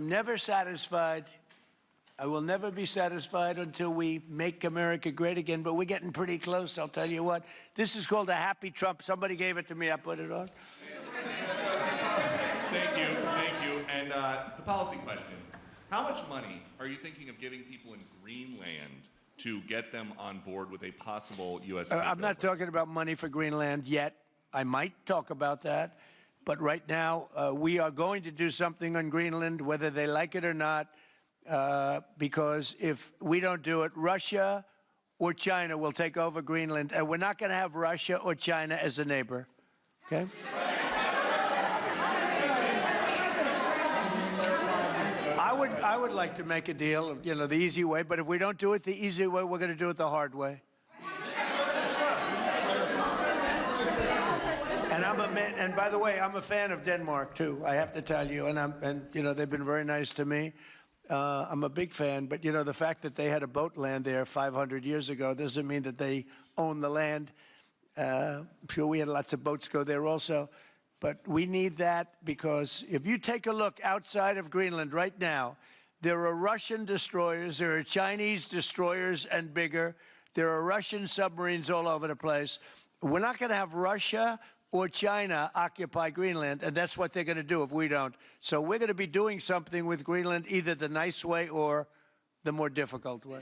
Never satisfied. I will never be satisfied until we make America great again, but we're getting pretty close, I'll tell you what. This is called a happy Trump. Somebody gave it to me, I put it on. Thank you. And the policy question. How much money are you thinking of giving people in Greenland to get them on board with a possible U.S. takeover? I'm not talking about money for Greenland yet. I might talk about that. But right now, we are going to do something on Greenland, whether they like it or not, because if we don't do it, Russia or China will take over Greenland, and we're not going to have Russia or China as a neighbor. Okay? I would like to make a deal, you know, the easy way, but if we don't do it the easy way, we're going to do it the hard way. And by the way, I'm a fan of Denmark too. I have to tell you, and you know, they've been very nice to me. I'm a big fan, but you know, the fact that they had a boat land there 500 years ago doesn't mean that they own the land. I'm sure we had lots of boats go there also, but we need that because if you take a look outside of Greenland right now, there are Russian destroyers, there are Chinese destroyers and bigger, there are Russian submarines all over the place. We're not going to have Russia or China occupy Greenland, and that's what they're going to do if we don't. So we're going to be doing something with Greenland, either the nice way or the more difficult way.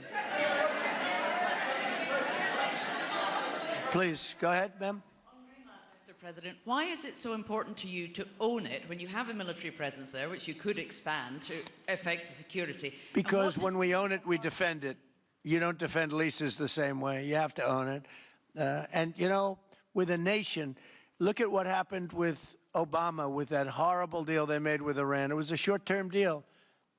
Please, go ahead, ma'am. On Greenland, Mr. President, why is it so important to you to own it when you have a military presence there, which you could expand to affect the security? Because when we own it, we defend it. You don't defend leases the same way. You have to own it. And, you know, with a nation, look at what happened with Obama, with that horrible deal they made with Iran. It was a short-term deal.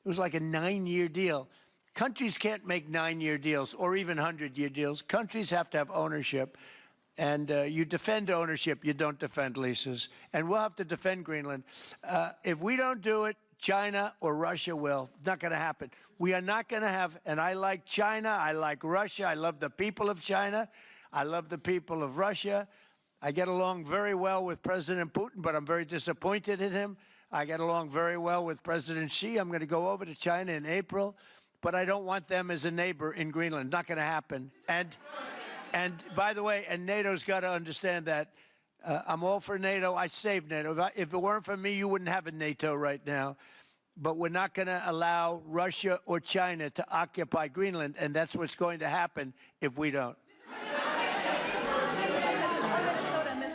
It was like a 9-year deal. Countries can't make 9-year deals or even 100-year deals. Countries have to have ownership. And you defend ownership, you don't defend leases. And we'll have to defend Greenland. If we don't do it, China or Russia will. It's not going to happen. We are not going to have, and I like China, I like Russia, I love the people of China, I love the people of Russia. I get along very well with President Putin, but I'm very disappointed in him. I get along very well with President Xi. I'm going to go over to China in April, but I don't want them as a neighbor in Greenland. Not going to happen. And by the way, and NATO's got to understand that. I'm all for NATO. I saved NATO. If it weren't for me, you wouldn't have a NATO right now. But we're not going to allow Russia or China to occupy Greenland, and that's what's going to happen if we don't.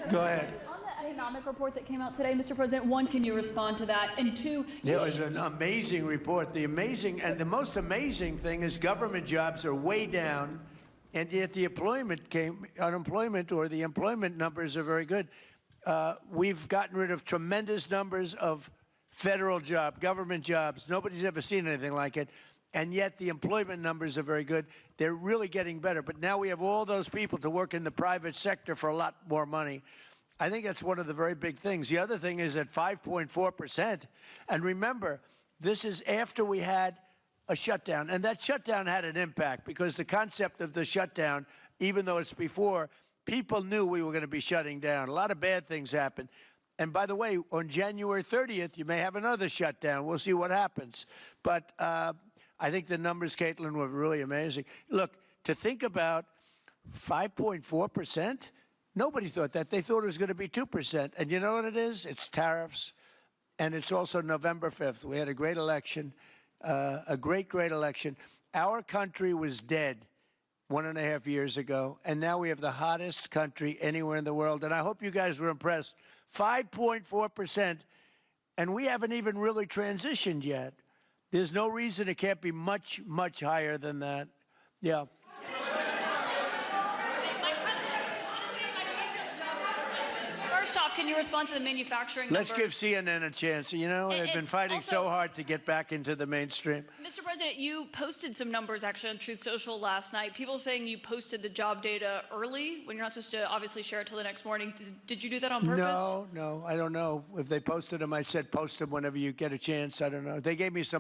Go ahead. On the economic report that came out today, Mr. President, one, can you respond to that? And two, it was an amazing report. The most amazing thing is government jobs are way down, and yet the unemployment or the employment numbers are very good. We've gotten rid of tremendous numbers of federal government jobs. Nobody's ever seen anything like it. And yet the employment numbers are very good. They're really getting better. But now we have all those people to work in the private sector for a lot more money. I think that's one of the very big things. The other thing is at 5.4%. And remember, this is after we had a shutdown. And that shutdown had an impact because the concept of the shutdown, even though it's before, people knew we were going to be shutting down. A lot of bad things happened. And by the way, on January 30th, you may have another shutdown. We'll see what happens. But I think the numbers, Caitlin, were really amazing. Look, to think about 5.4%, nobody thought that. They thought it was going to be 2%. And you know what it is? It's tariffs. And it's also November 5th. We had a great election, a great election. Our country was dead 1.5 years ago, and now we have the hottest country anywhere in the world. And I hope you guys were impressed. 5.4%, and we haven't even really transitioned yet. There's no reason it can't be much, much higher than that. Yeah. first off, can you respond to the manufacturing Let's number? give CNN a chance. You know, they've been fighting so hard to get back into the mainstream. Mr. President, you posted some numbers actually on Truth Social last night. People saying you posted the job data early when you're not supposed to obviously share it till the next morning. Did you do that on purpose? No, I don't know. If they posted them, I said post them whenever you get a chance. I don't know. They gave me some